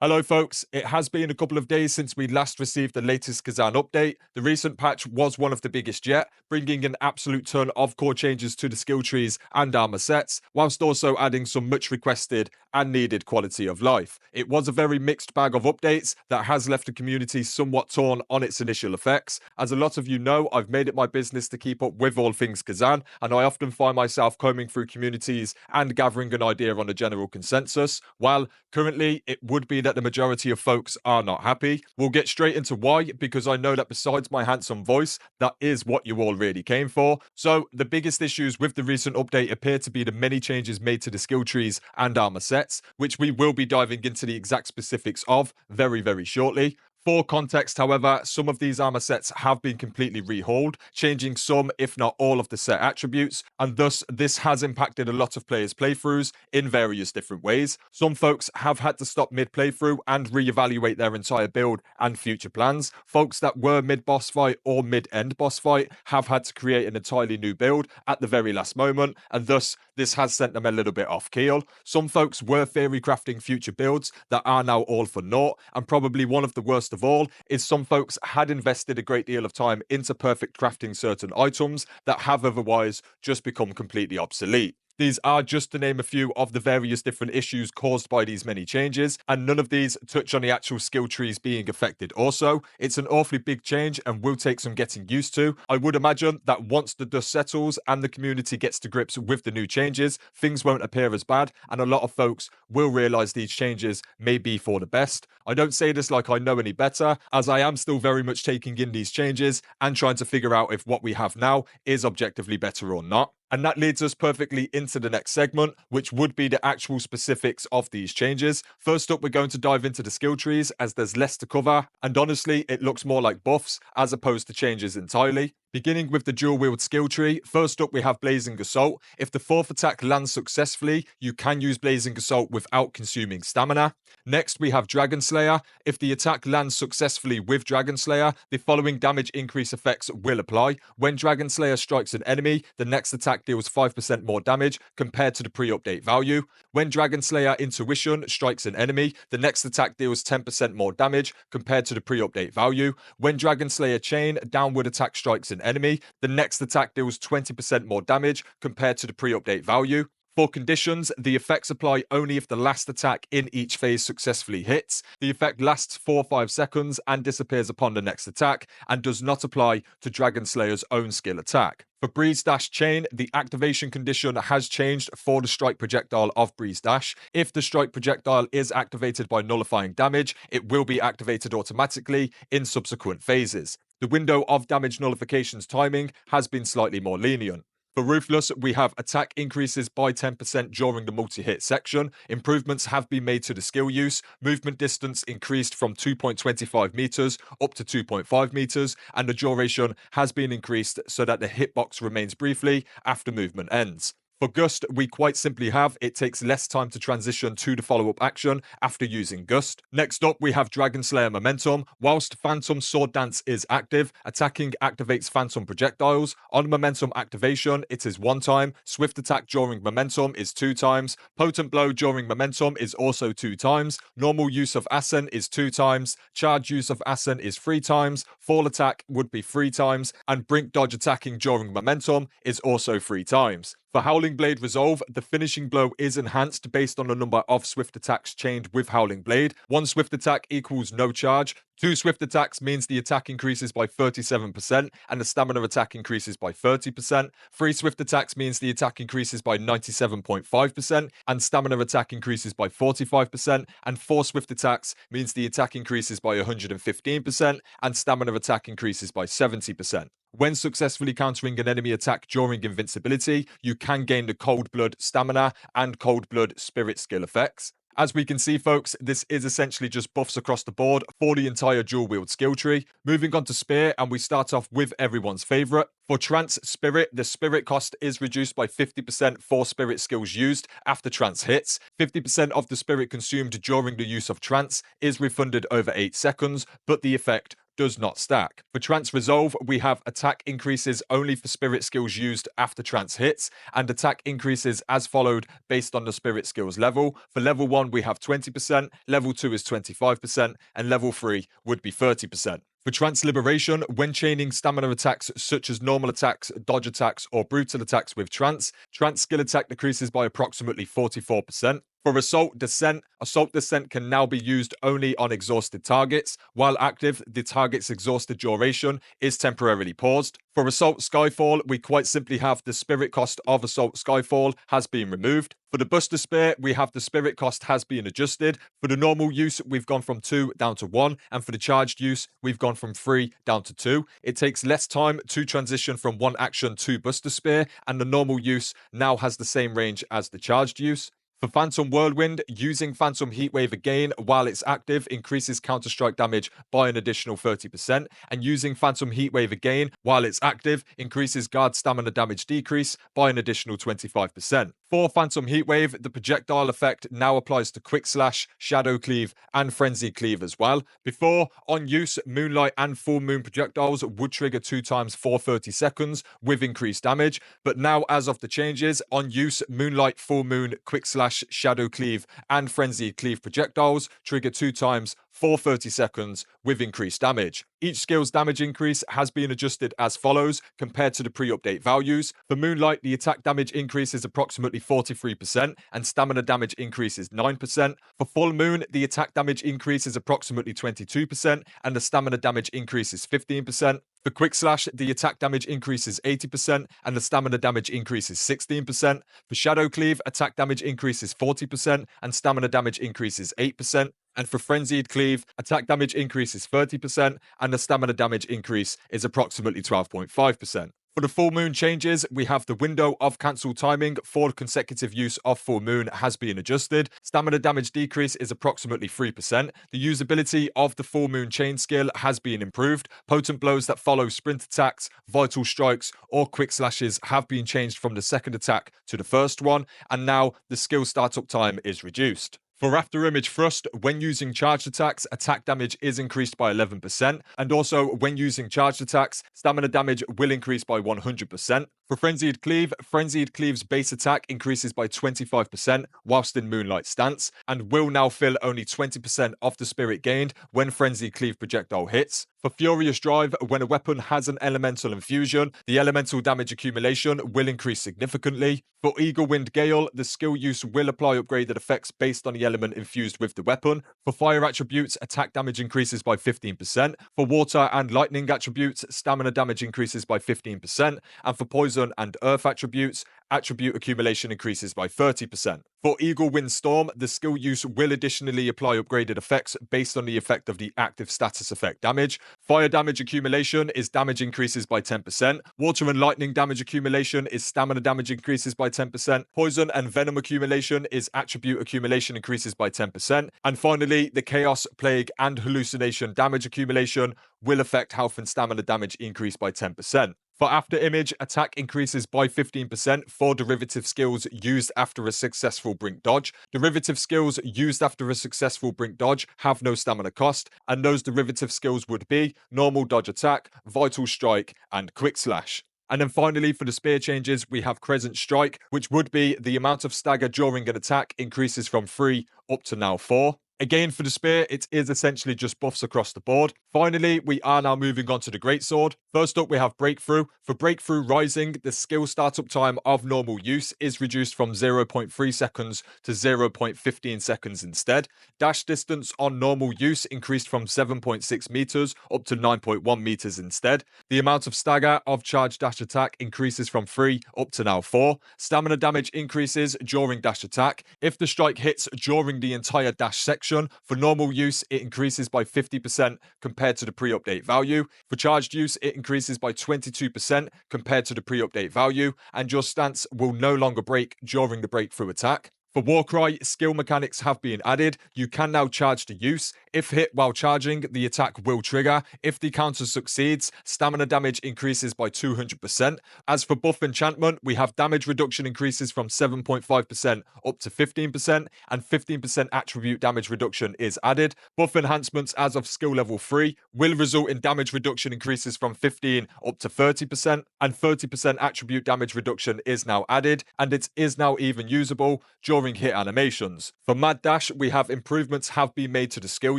Hello folks, it has been a couple of days since we last received the latest Khazan update. The recent patch was one of the biggest yet, bringing an absolute ton of core changes to the skill trees and armor sets, whilst also adding some much requested and needed quality of life. It was a very mixed bag of updates that has left the community somewhat torn on its initial effects. As a lot of you know, I've made it my business to keep up with all things Khazan, and I often find myself combing through communities and gathering an idea on a general consensus. While currently it would be that the majority of folks are not happy. We'll get straight into why, because I know that besides my handsome voice, that is what you all really came for. So, the biggest issues with the recent update appear to be the many changes made to the skill trees and armor sets, which we will be diving into the exact specifics of very shortly. For context, however, some of these armor sets have been completely rehauled, changing some, if not all, of the set attributes, and thus this has impacted a lot of players' playthroughs in various different ways. Some folks have had to stop mid-playthrough and re-evaluate their entire build and future plans. Folks that were mid-boss fight or mid-end boss fight have had to create an entirely new build at the very last moment, and thus this has sent them a little bit off keel. Some folks were theory crafting future builds that are now all for naught, and probably one of the worst of all is some folks had invested a great deal of time into perfect crafting certain items that have otherwise just become completely obsolete. These are just to name a few of the various different issues caused by these many changes, and none of these touch on the actual skill trees being affected also. It's an awfully big change and will take some getting used to. I would imagine that once the dust settles and the community gets to grips with the new changes, things won't appear as bad, and a lot of folks will realise these changes may be for the best. I don't say this like I know any better, as I am still very much taking in these changes and trying to figure out if what we have now is objectively better or not. And that leads us perfectly into the next segment, which would be the actual specifics of these changes. First up, we're going to dive into the skill trees, as there's less to cover, and honestly, it looks more like buffs as opposed to changes entirely. Beginning with the dual wield skill tree, first up we have Blazing Assault. If the fourth attack lands successfully, you can use Blazing Assault without consuming stamina. Next we have Dragon Slayer. If the attack lands successfully with Dragon Slayer, the following damage increase effects will apply. When Dragon Slayer strikes an enemy, the next attack deals 5% more damage compared to the pre-update value. When Dragon Slayer Intuition strikes an enemy, the next attack deals 10% more damage compared to the pre-update value. When Dragon Slayer Chain downward attack strikes an enemy, the next attack deals 20% more damage compared to the pre-update value. For conditions, the effects apply only if the last attack in each phase successfully hits. The effect lasts 4 or 5 seconds and disappears upon the next attack, and does not apply to Dragon Slayer's own skill attack. For Breeze Dash Chain, the activation condition has changed for the strike projectile of Breeze Dash. If the strike projectile is activated by nullifying damage, it will be activated automatically in subsequent phases. The window of damage nullification's timing has been slightly more lenient. For Ruthless, we have attack increases by 10% during the multi-hit section. Improvements have been made to the skill use. Movement distance increased from 2.25 meters up to 2.5 meters, and the duration has been increased so that the hitbox remains briefly after movement ends. For Gust, we quite simply have it takes less time to transition to the follow-up action after using Gust. Next up, we have Dragon Slayer Momentum. Whilst Phantom Sword Dance is active, attacking activates Phantom projectiles. On Momentum activation, it is 1 time. Swift attack during Momentum is 2 times. Potent Blow during Momentum is also 2 times. Normal use of Ascent is 2 times. Charge use of Ascent is 3 times. Fall attack would be 3 times. And Brink Dodge attacking during Momentum is also 3 times. For Howling Blade Resolve, the finishing blow is enhanced based on the number of swift attacks chained with Howling Blade. 1 swift attack equals no charge. 2 swift attacks means the attack increases by 37% and the stamina attack increases by 30%. 3 swift attacks means the attack increases by 97.5% and stamina attack increases by 45%. And 4 swift attacks means the attack increases by 115% and stamina attack increases by 70%. When successfully countering an enemy attack during invincibility, you can gain the Cold Blood Stamina and Cold Blood Spirit skill effects. As we can see, folks, this is essentially just buffs across the board for the entire dual wield skill tree. Moving on to Spear, and we start off with everyone's favourite. For Trance Spirit, the Spirit cost is reduced by 50% for Spirit skills used after Trance hits. 50% of the Spirit consumed during the use of Trance is refunded over 8 seconds, but the effect does not stack. For Trance Resolve, we have attack increases only for spirit skills used after trance hits, and attack increases as followed based on the spirit skills level. For level 1, we have 20%, level 2 is 25%, and level 3 would be 30%. For Trance Liberation, when chaining stamina attacks such as normal attacks, dodge attacks, or brutal attacks with trance skill attack decreases by approximately 44%. For Assault Descent can now be used only on exhausted targets. While active, the target's exhausted duration is temporarily paused. For Assault Skyfall, we quite simply have the spirit cost of Assault Skyfall has been removed. For the Buster Spear, we have the spirit cost has been adjusted. For the normal use, we've gone from 2 down to 1, and for the charged use, we've gone from 3 down to 2. It takes less time to transition from one action to Buster Spear, and the normal use now has the same range as the charged use. For Phantom Whirlwind, using Phantom Heatwave again while it's active increases counter-strike damage by an additional 30%, and using Phantom Heatwave again while it's active increases guard stamina damage decrease by an additional 25%. For Phantom Heatwave, the projectile effect now applies to Quick Slash, Shadow Cleave, and Frenzy Cleave as well. Before, on use, Moonlight and Full Moon projectiles would trigger 2 times for 30 seconds with increased damage, but now as of the changes, on use, Moonlight, Full Moon, Quick Slash, Shadow Cleave, and Frenzy Cleave projectiles trigger 2 times for 30 seconds with increased damage. Each skill's damage increase has been adjusted as follows compared to the pre-update values. For Moonlight, the attack damage increase is approximately 43% and stamina damage increase is 9%. For Full Moon, the attack damage increase is approximately 22% and the stamina damage increase is 15%. For Quick Slash, the attack damage increase is 80% and the stamina damage increase is 16%. For Shadow Cleave, attack damage increase is 40% and stamina damage increase is 8%. And for Frenzied Cleave, attack damage increase is 30% and the stamina damage increase is approximately 12.5%. For the Full Moon changes, we have the window of cancel timing for consecutive use of Full Moon has been adjusted. Stamina damage decrease is approximately 3%. The usability of the Full Moon chain skill has been improved. Potent blows that follow sprint attacks, vital strikes, or quick slashes have been changed from the second attack to the first one, and now the skill startup time is reduced. For After Image Thrust, when using charged attacks, attack damage is increased by 11%, and also when using charged attacks, stamina damage will increase by 100%. For Frenzied Cleave's base attack increases by 25% whilst in Moonlight stance, and will now fill only 20% of the spirit gained when Frenzied Cleave projectile hits. For Furious Drive, when a weapon has an elemental infusion, the elemental damage accumulation will increase significantly. For Eagle Wind Gale, the skill use will apply upgraded effects based on the element infused with the weapon. For Fire attributes, attack damage increases by 15%. For Water and Lightning attributes, stamina damage increases by 15%. And for Poison and Earth attributes, attribute accumulation increases by 30%. For Eagle Wind Storm, the skill use will additionally apply upgraded effects based on the effect of the active status effect damage. Fire damage accumulation is damage increases by 10%. Water and Lightning damage accumulation is stamina damage increases by 10%. Poison and Venom accumulation is attribute accumulation increases by 10%. And finally, the Chaos, Plague, and Hallucination damage accumulation will affect health and stamina damage increase by 10%. For After Image, attack increases by 15% for derivative skills used after a successful Brink dodge. Derivative skills used after a successful Brink dodge have no stamina cost, and those derivative skills would be Normal Dodge Attack, Vital Strike, and Quick Slash. And then finally, for the spear changes, we have Crescent Strike, which would be the amount of stagger during an attack increases from 3 up to now 4. Again, for the spear, it is essentially just buffs across the board. Finally, we are now moving on to the Greatsword. First up, we have Breakthrough. For Breakthrough Rising, the skill startup time of normal use is reduced from 0.3 seconds to 0.15 seconds instead. Dash distance on normal use increased from 7.6 meters up to 9.1 meters instead. The amount of stagger of charged dash attack increases from 3 up to now 4. Stamina damage increases during dash attack. If the strike hits during the entire dash section, for normal use, it increases by 50% compared to the pre-update value. For charged use, it increases by 22% compared to the pre-update value, and your stance will no longer break during the breakthrough attack. For Warcry, skill mechanics have been added. You can now charge to use. If hit while charging, the attack will trigger. If the counter succeeds, stamina damage increases by 200%. As for buff enchantment, we have damage reduction increases from 7.5% up to 15%, and 15% attribute damage reduction is added. Buff enhancements as of skill level 3 will result in damage reduction increases from 15 up to 30%, and 30% attribute damage reduction is now added, and it is now even usable during hit animations. For Mad Dash, we have improvements have been made to the skill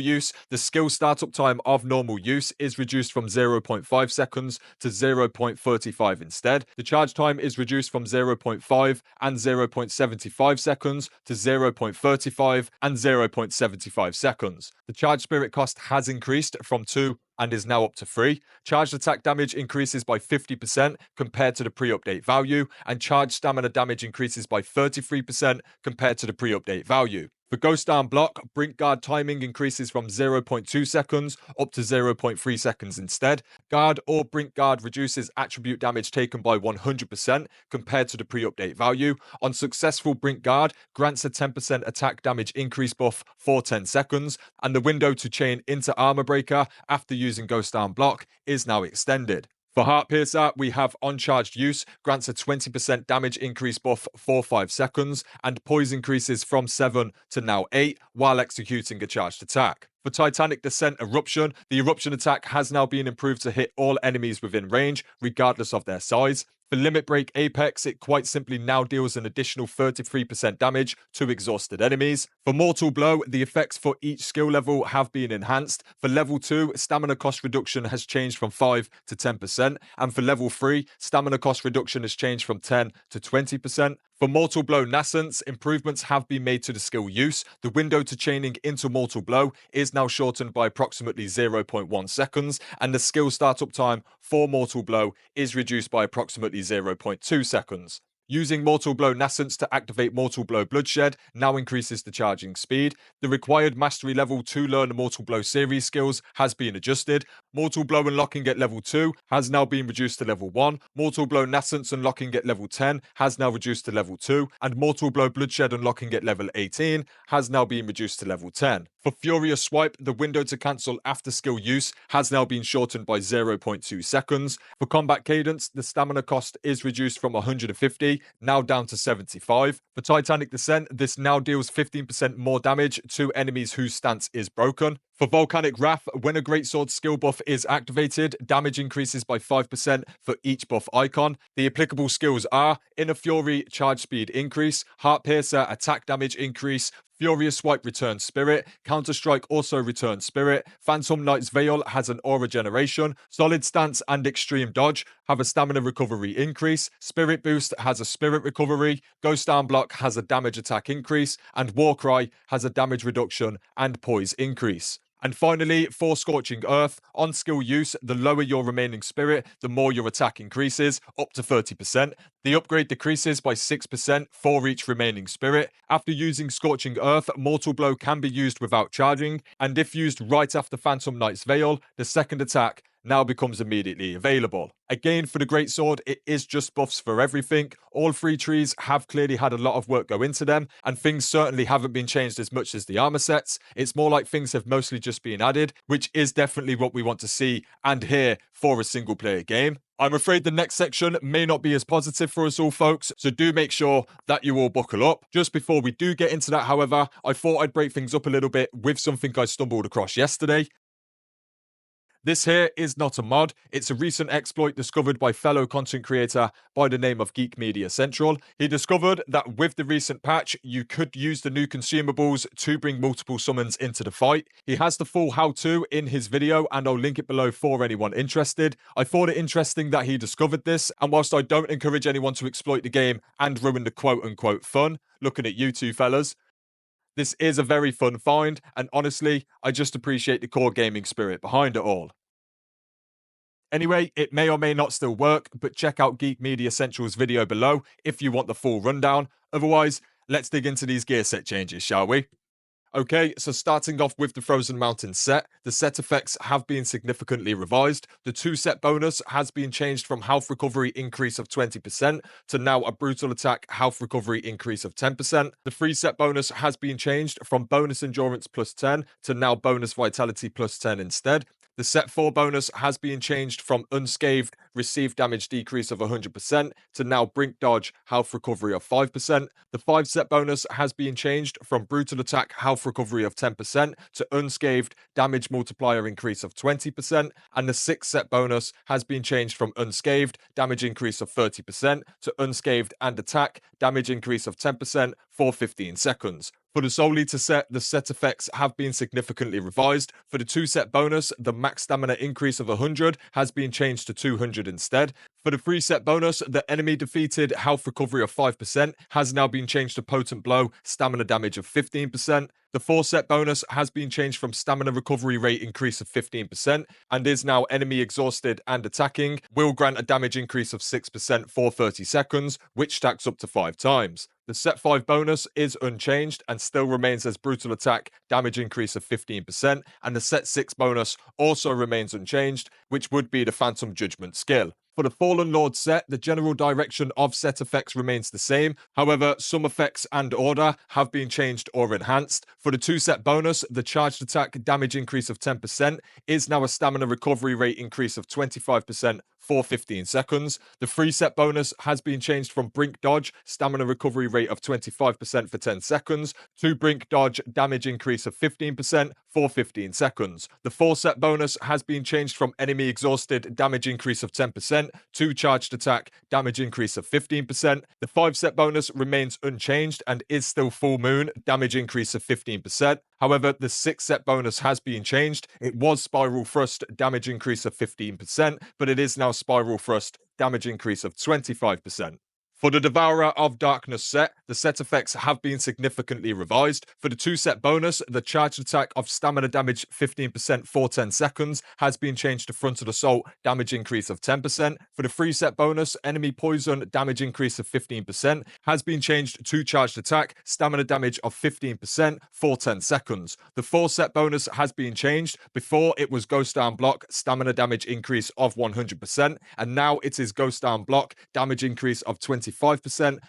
use. The skill startup time of normal use is reduced from 0.5 seconds to 0.35 instead. The charge time is reduced from 0.5 and 0.75 seconds to 0.35 and 0.75 seconds. The charge spirit cost has increased from 2 and is now up to 3. Charged attack damage increases by 50% compared to the pre-update value, and charged stamina damage increases by 33% compared to the pre-update value. For Ghost Down Block, Brink Guard timing increases from 0.2 seconds up to 0.3 seconds instead. Guard or Brink Guard reduces attribute damage taken by 100% compared to the pre-update value. On successful Brink Guard, grants a 10% attack damage increase buff for 10 seconds, and the window to chain into Armor Breaker after using Ghost Down Block is now extended. For Heart Piercer, we have uncharged use, grants a 20% damage increase buff for 5 seconds, and poise increases from 7 to now 8 while executing a charged attack. For Titanic Descent Eruption, the eruption attack has now been improved to hit all enemies within range, regardless of their size. For Limit Break Apex, it quite simply now deals an additional 33% damage to exhausted enemies. For Mortal Blow, the effects for each skill level have been enhanced. For level 2, stamina cost reduction has changed from 5 to 10%, and for level 3, stamina cost reduction has changed from 10 to 20%. For Mortal Blow Nascence, improvements have been made to the skill use. The window to chaining into Mortal Blow is now shortened by approximately 0.1 seconds, and the skill startup time for Mortal Blow is reduced by approximately 0.2 seconds. Using Mortal Blow Nascence to activate Mortal Blow Bloodshed now increases the charging speed. The required mastery level to learn the Mortal Blow series skills has been adjusted. Mortal Blow unlocking at level 2 has now been reduced to level 1. Mortal Blow Nascence unlocking at level 10 has now reduced to level 2. And Mortal Blow Bloodshed unlocking at level 18 has now been reduced to level 10. For Furious Swipe, the window to cancel after skill use has now been shortened by 0.2 seconds. For Combat Cadence, the stamina cost is reduced from 150 now down to 75. For Titanic Descent, this now deals 15% more damage to enemies whose stance is broken. For Volcanic Wrath, when a Greatsword skill buff is activated, damage increases by 5% for each buff icon. The applicable skills are Inner Fury, charge speed increase, Heart Piercer, attack damage increase, Furious Swipe returns Spirit, Counter-Strike also returns Spirit, Phantom Knight's Veil has an aura generation, Solid Stance and Extreme Dodge have a stamina recovery increase, Spirit Boost has a spirit recovery, Ghost Down Block has a damage attack increase, and Warcry has a damage reduction and poise increase. And finally, for Scorching Earth, on skill use, the lower your remaining spirit, the more your attack increases, up to 30%. The upgrade decreases by 6% for each remaining spirit. After using Scorching Earth, Mortal Blow can be used without charging, and if used right after Phantom Knight's Veil, the second attack now becomes immediately available. Again, for the Greatsword, it is just buffs for everything. All 3 trees have clearly had a lot of work go into them, and things certainly haven't been changed as much as the armor sets. It's more like things have mostly just been added, which is definitely what we want to see and hear for a single player game. I'm afraid the next section may not be as positive for us all, folks, so do make sure that you all buckle up. Just before we do get into that, however, I thought I'd break things up a little bit with something I stumbled across yesterday. This here is not a mod, it's a recent exploit discovered by fellow content creator by the name of Geek Media Central. He discovered that with the recent patch, you could use the new consumables to bring multiple summons into the fight. He has the full how-to in his video, and I'll link it below for anyone interested. I thought it interesting that he discovered this, and whilst I don't encourage anyone to exploit the game and ruin the quote-unquote fun, looking at you two fellas, this is a very fun find, and honestly, I just appreciate the core gaming spirit behind it all. Anyway, it may or may not still work, but check out Geek Media Central's video below if you want the full rundown. Otherwise, let's dig into these gear set changes, shall we? Okay, so starting off with the Frozen Mountain set, the set effects have been significantly revised. The 2 set bonus has been changed from health recovery increase of 20% to now a brutal attack health recovery increase of 10%. The 3 set bonus has been changed from bonus endurance plus 10 to now bonus vitality plus 10 instead. The set 4 bonus has been changed from unscathed received damage decrease of 100% to now brink dodge health recovery of 5%. The 5 set bonus has been changed from brutal attack health recovery of 10% to unscathed damage multiplier increase of 20%. And the 6 set bonus has been changed from unscathed damage increase of 30% to unscathed and attack damage increase of 10% for 15 seconds. For the Soul Eater set, the set effects have been significantly revised. For the 2 set bonus, the max stamina increase of 100 has been changed to 200 instead. For the 3 set bonus, the enemy defeated health recovery of 5% has now been changed to potent blow stamina damage of 15%. The 4 set bonus has been changed from stamina recovery rate increase of 15% and is now enemy exhausted and attacking will grant a damage increase of 6% for 30 seconds, which stacks up to 5 times. The set 5 bonus is unchanged and still remains as brutal attack damage increase of 15%, and the set 6 bonus also remains unchanged, which would be the Phantom Judgment skill. For the Fallen Lord set, the general direction of set effects remains the same. However, some effects and order have been changed or enhanced. For the 2 set bonus, the charged attack damage increase of 10% is now a stamina recovery rate increase of 25% for 15 seconds. The 3 set bonus has been changed from brink dodge stamina recovery rate of 25% for 10 seconds to brink dodge damage increase of 15% for 15 seconds. The 4 set bonus has been changed from enemy exhausted damage increase of 10% to charged attack damage increase of 15%. The 5 set bonus remains unchanged and is still full moon damage increase of 15%. However, the 6 set bonus has been changed. It was spiral thrust damage increase of 15%, but it is now spiral thrust damage increase of 25%. For the Devourer of Darkness set, the set effects have been significantly revised. For the 2 set bonus, the charged attack of stamina damage 15% for 10 seconds has been changed to Frontal Assault damage increase of 10%. For the 3 set bonus, enemy poison damage increase of 15% has been changed to charged attack stamina damage of 15% for 10 seconds. The 4 set bonus has been changed. Before it was Ghost Down Block stamina damage increase of 100%, and now it is Ghost Down Block damage increase of 25%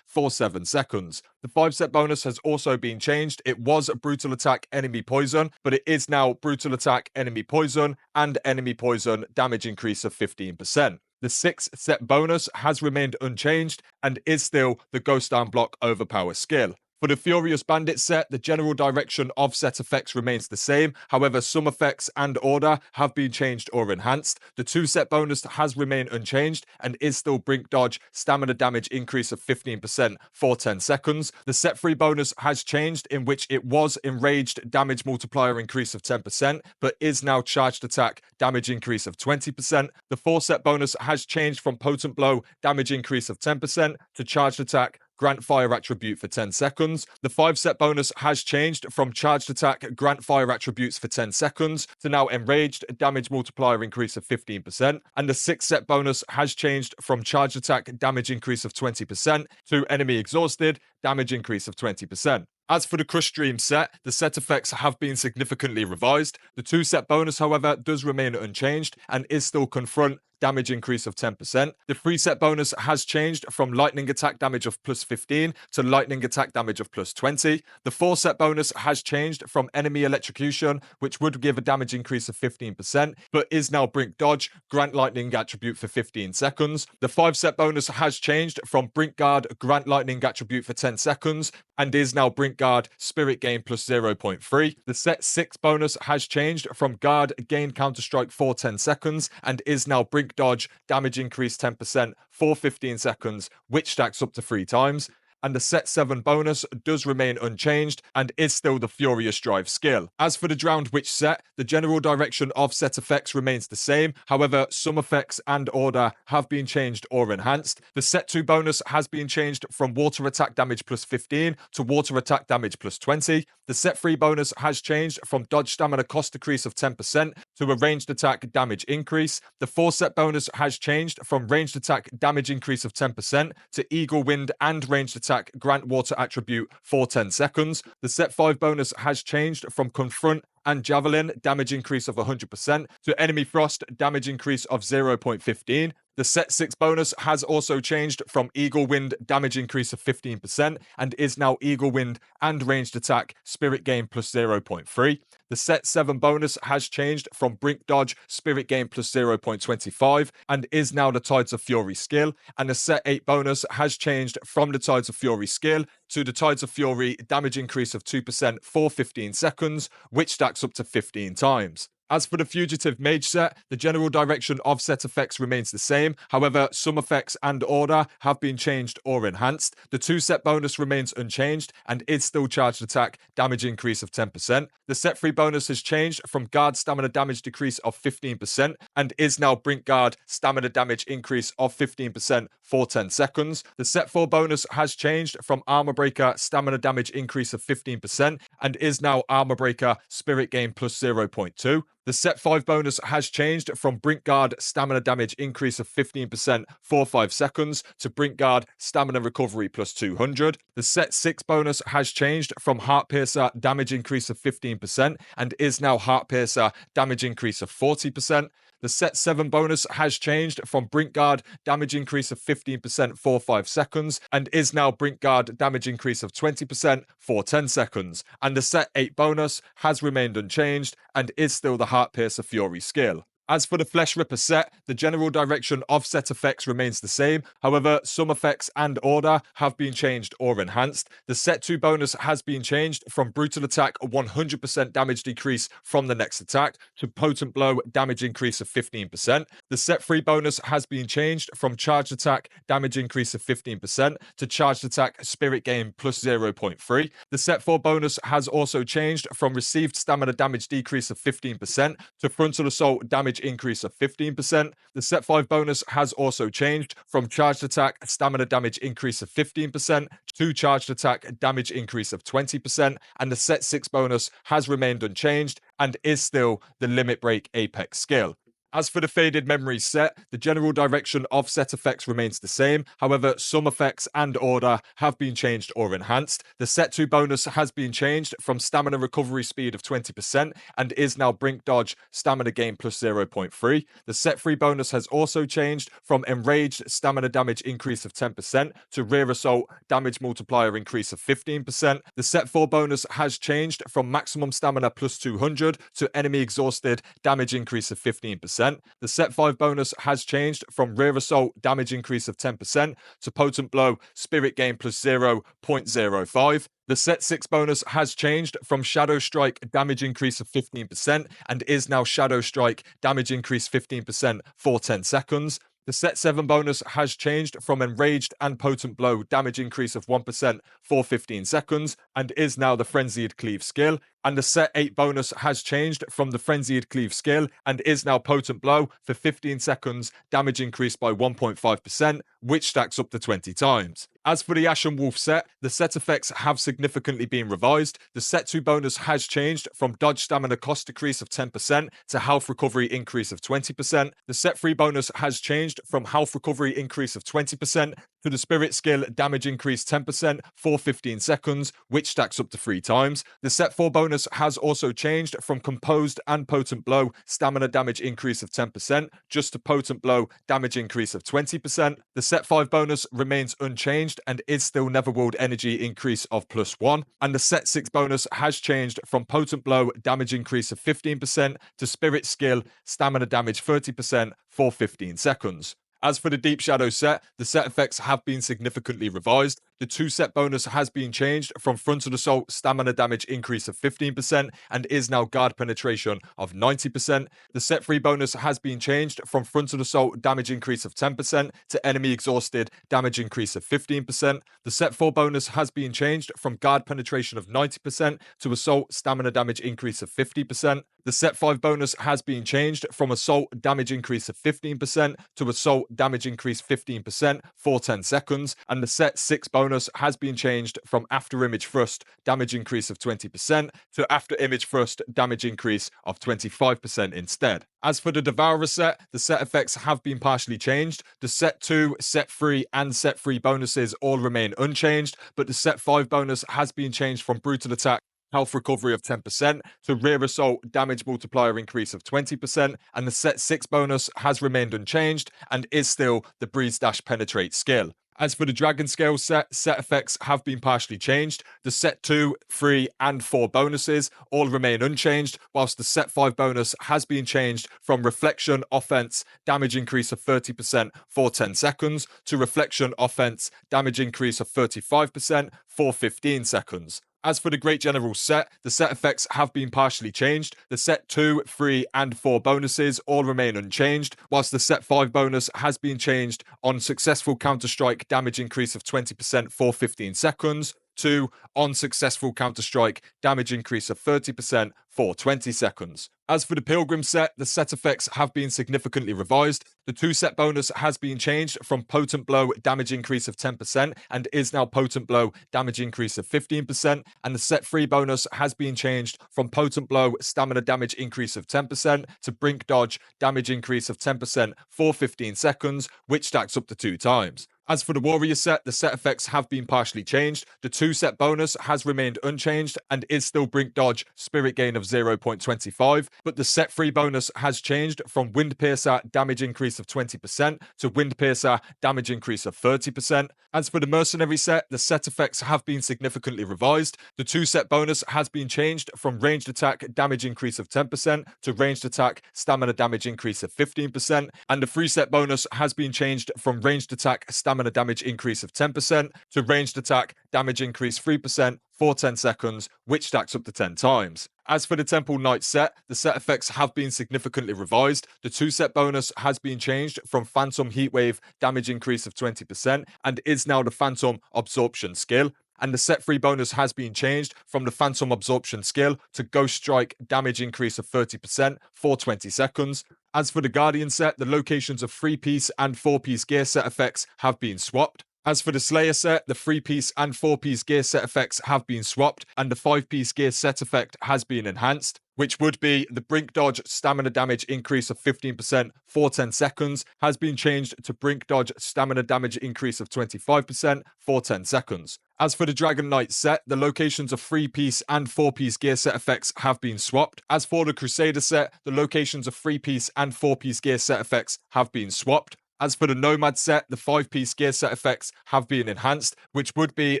for 7 seconds. The 5 set bonus has also been changed. It was brutal attack enemy poison, but it is now brutal attack enemy poison and enemy poison damage increase of 15%. The 6 set bonus has remained unchanged and is still the Ghost Down Block overpower skill. For the Furious Bandit set, the general direction of set effects remains the same. However, some effects and order have been changed or enhanced. The 2 set bonus has remained unchanged and is still brink dodge stamina damage increase of 15% for 10 seconds. The set 3 bonus has changed, in which it was enraged damage multiplier increase of 10%, but is now charged attack damage increase of 20%. The 4 set bonus has changed from potent blow damage increase of 10% to charged attack grant fire attribute for 10 seconds. The 5 set bonus has changed from charged attack grant fire attributes for 10 seconds to now enraged damage multiplier increase of 15%. And the 6 set bonus has changed from charged attack damage increase of 20% to enemy exhausted damage increase of 20%. As for the Crush Dream set, the set effects have been significantly revised. The 2 set bonus, however, does remain unchanged and is still Confront damage increase of 10%. The 3 set bonus has changed from lightning attack damage of plus 15 to lightning attack damage of plus 20. The 4 set bonus has changed from enemy electrocution, which would give a damage increase of 15%, but is now brink dodge, grant lightning attribute for 15 seconds. The 5 set bonus has changed from brink guard, grant lightning attribute for 10 seconds, and is now brink guard, spirit gain plus 0.3. The set 6 bonus has changed from guard, gain counterstrike for 10 seconds, and is now brink dodge, damage increase 10% for 15 seconds, which stacks up to 3 times. And the set 7 bonus does remain unchanged and is still the Furious Drive skill. As for the Drowned Witch set, the general direction of set effects remains the same. However, some effects and order have been changed or enhanced. The set 2 bonus has been changed from water attack damage plus 15 to water attack damage plus 20. The set 3 bonus has changed from dodge stamina cost decrease of 10% to a ranged attack damage increase. The 4 set bonus has changed from ranged attack damage increase of 10% to eagle wind and ranged attack attack grant water attribute for 10 seconds. The set 5 bonus has changed from confront and javelin damage increase of 100% to enemy frost damage increase of 0.15. The set 6 bonus has also changed from Eagle Wind damage increase of 15% and is now Eagle Wind and ranged attack spirit gain plus 0.3. The set 7 bonus has changed from Brink Dodge spirit gain plus 0.25 and is now the Tides of Fury skill. And the set 8 bonus has changed from the Tides of Fury skill to the Tides of Fury damage increase of 2% for 15 seconds, which stacks up to 15 times. As for the Fugitive Mage set, the general direction of set effects remains the same. However, some effects and order have been changed or enhanced. The 2 set bonus remains unchanged and is still charged attack damage increase of 10%. The set 3 bonus has changed from Guard stamina damage decrease of 15% and is now Brink Guard stamina damage increase of 15% for 10 seconds. The set 4 bonus has changed from Armor Breaker stamina damage increase of 15% and is now Armor Breaker spirit gain plus 0.2. The set 5 bonus has changed from Brink Guard stamina damage increase of 15% for 5 seconds to Brink Guard stamina recovery plus 200. The set 6 bonus has changed from Heart Piercer damage increase of 15% and is now Heart Piercer damage increase of 40%. The set 7 bonus has changed from Brink Guard damage increase of 15% for 5 seconds and is now Brink Guard damage increase of 20% for 10 seconds. And the set 8 bonus has remained unchanged and is still the Heart Piercer Fury skill. As for the Flesh Ripper set, the general direction of set effects remains the same. However, some effects and order have been changed or enhanced. The set 2 bonus has been changed from Brutal Attack 100% damage decrease from the next attack to Potent Blow damage increase of 15%. The set 3 bonus has been changed from Charged Attack damage increase of 15% to Charged Attack Spirit Gain plus 0.3. The set 4 bonus has also changed from Received Stamina damage decrease of 15% to Frontal Assault damage increase of 15%. The set 5 bonus has also changed from Charged Attack stamina damage increase of 15% to Charged Attack damage increase of 20%, and the set 6 bonus has remained unchanged and is still the Limit Break Apex skill. As for the Faded Memories set, the general direction of set effects remains the same. However, some effects and order have been changed or enhanced. The set 2 bonus has been changed from Stamina Recovery Speed of 20% and is now Brink Dodge Stamina Gain plus 0.3. The set 3 bonus has also changed from Enraged Stamina Damage increase of 10% to Rear Assault Damage Multiplier increase of 15%. The set 4 bonus has changed from Maximum Stamina plus 200 to Enemy Exhausted Damage increase of 15%. The set 5 bonus has changed from Rear Assault damage increase of 10% to Potent Blow Spirit Gain plus 0.05. The set 6 bonus has changed from Shadow Strike damage increase of 15% and is now Shadow Strike damage increase 15% for 10 seconds. The set 7 bonus has changed from Enraged and Potent Blow damage increase of 1% for 15 seconds and is now the Frenzied Cleave skill. And the set 8 bonus has changed from the Frenzied Cleave skill and is now Potent Blow for 15 seconds, damage increased by 1.5%, which stacks up to 20 times. As for the Ashen Wolf set, the set effects have significantly been revised. The set 2 bonus has changed from Dodge Stamina cost decrease of 10% to Health Recovery increase of 20%. The set 3 bonus has changed from Health Recovery increase of 20% to the Spirit skill damage increase 10% for 15 seconds, which stacks up to 3 times. The set 4 bonus has also changed from Composed and Potent Blow stamina damage increase of 10% just to Potent Blow damage increase of 20%. The set 5 bonus remains unchanged and is still Netherworld energy increase of +1. And the set 6 bonus has changed from Potent Blow damage increase of 15% to Spirit skill stamina damage 30% for 15 seconds. As for the Deep Shadow set, the set effects have been significantly revised. The 2 set bonus has been changed from Frontal Assault stamina damage increase of 15% and is now Guard penetration of 90%. The set 3 bonus has been changed from Frontal Assault damage increase of 10% to Enemy Exhausted damage increase of 15%. The set 4 bonus has been changed from Guard penetration of 90% to Assault stamina damage increase of 50%. The set 5 bonus has been changed from Assault damage increase of 15% to Assault damage increase 15% for 10 seconds. And the set 6 bonus bonus has been changed from after image thrust damage increase of 20% to after image thrust damage increase of 25% instead. As for the Devourer set, the set effects have been partially changed. The set 2, set 3, and set 3 bonuses all remain unchanged, but the set 5 bonus has been changed from brutal attack health recovery of 10% to rear assault damage multiplier increase of 20%, and the set 6 bonus has remained unchanged and is still the breeze dash penetrate skill. As for the Dragon Scale set effects have been partially changed. The set 2, 3, and 4 bonuses all remain unchanged, whilst the set 5 bonus has been changed from Reflection Offense damage increase of 30% for 10 seconds to Reflection Offense damage increase of 35% for 15 seconds. As for the Great General set, the set effects have been partially changed. The set 2, 3, and 4 bonuses all remain unchanged, whilst the set 5 bonus has been changed on successful counter-strike damage increase of 20% for 15 seconds to on successful counter-strike damage increase of 30% for 20 seconds. As for the Pilgrim set, the set effects have been significantly revised. The 2 set bonus has been changed from Potent Blow damage increase of 10% and is now Potent Blow damage increase of 15%, and the set 3 bonus has been changed from Potent Blow stamina damage increase of 10% to Brink Dodge damage increase of 10% for 15 seconds, which stacks up to 2 times. As for the Warrior set, the set effects have been partially changed. The 2 set bonus has remained unchanged and is still Brink Dodge Spirit Gain of 0.25, but the set 3 bonus has changed from Wind Piercer damage increase of 20% to Wind Piercer damage increase of 30%. As for the Mercenary set, the set effects have been significantly revised. The 2 set bonus has been changed from Ranged Attack damage increase of 10% to Ranged Attack stamina damage increase of 15%, and the 3 set bonus has been changed from Ranged Attack stamina damage increase of 10% to Ranged Attack damage increase 3% for 10 seconds, which stacks up to 10 times. As for the Temple Knight set, the set effects have been significantly revised. The 2 set bonus has been changed from Phantom Heatwave damage increase of 20% and is now the Phantom Absorption skill. And the set 3 bonus has been changed from the Phantom Absorption skill to Ghost Strike damage increase of 30% for 20 seconds. As for the Guardian set, the locations of 3-piece and 4-piece gear set effects have been swapped. As for the Slayer set, the 3-piece and 4-piece gear set effects have been swapped, and the 5-piece gear set effect has been enhanced, which would be the Brink Dodge stamina damage increase of 15% for 10 seconds, has been changed to Brink Dodge stamina damage increase of 25% for 10 seconds. As for the Dragon Knight set, the locations of 3-piece and 4-piece gear set effects have been swapped. As for the Crusader set, the locations of 3-piece and 4-piece gear set effects have been swapped. As for the Nomad set, the 5-piece gear set effects have been enhanced, which would be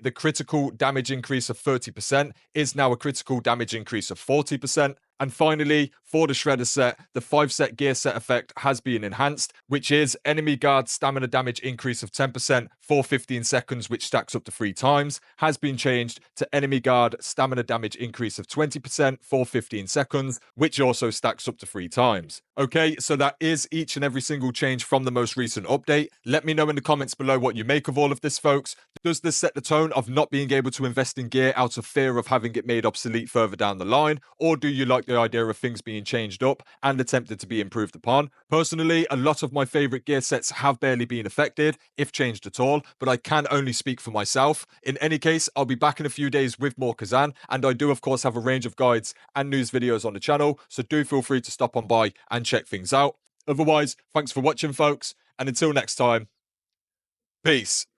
the critical damage increase of 30% is now a critical damage increase of 40%. And finally, for the Shredder set, the 5-set gear set effect has been enhanced, which is enemy guard stamina damage increase of 10% for 15 seconds, which stacks up to 3 times, has been changed to enemy guard stamina damage increase of 20% for 15 seconds, which also stacks up to 3 times. Okay, so that is each and every single change from the most recent update. Let me know in the comments below what you make of all of this, folks. Does this set the tone of not being able to invest in gear out of fear of having it made obsolete further down the line, or do you like the idea of things being changed up and attempted to be improved upon? Personally, a lot of my favorite gear sets have barely been affected, if changed at all, but I can only speak for myself. In any case, I'll be back in a few days with more Khazan, and I do of course have a range of guides and news videos on the channel, so do feel free to stop on by and check things out. Otherwise, thanks for watching, folks, and until next time, peace.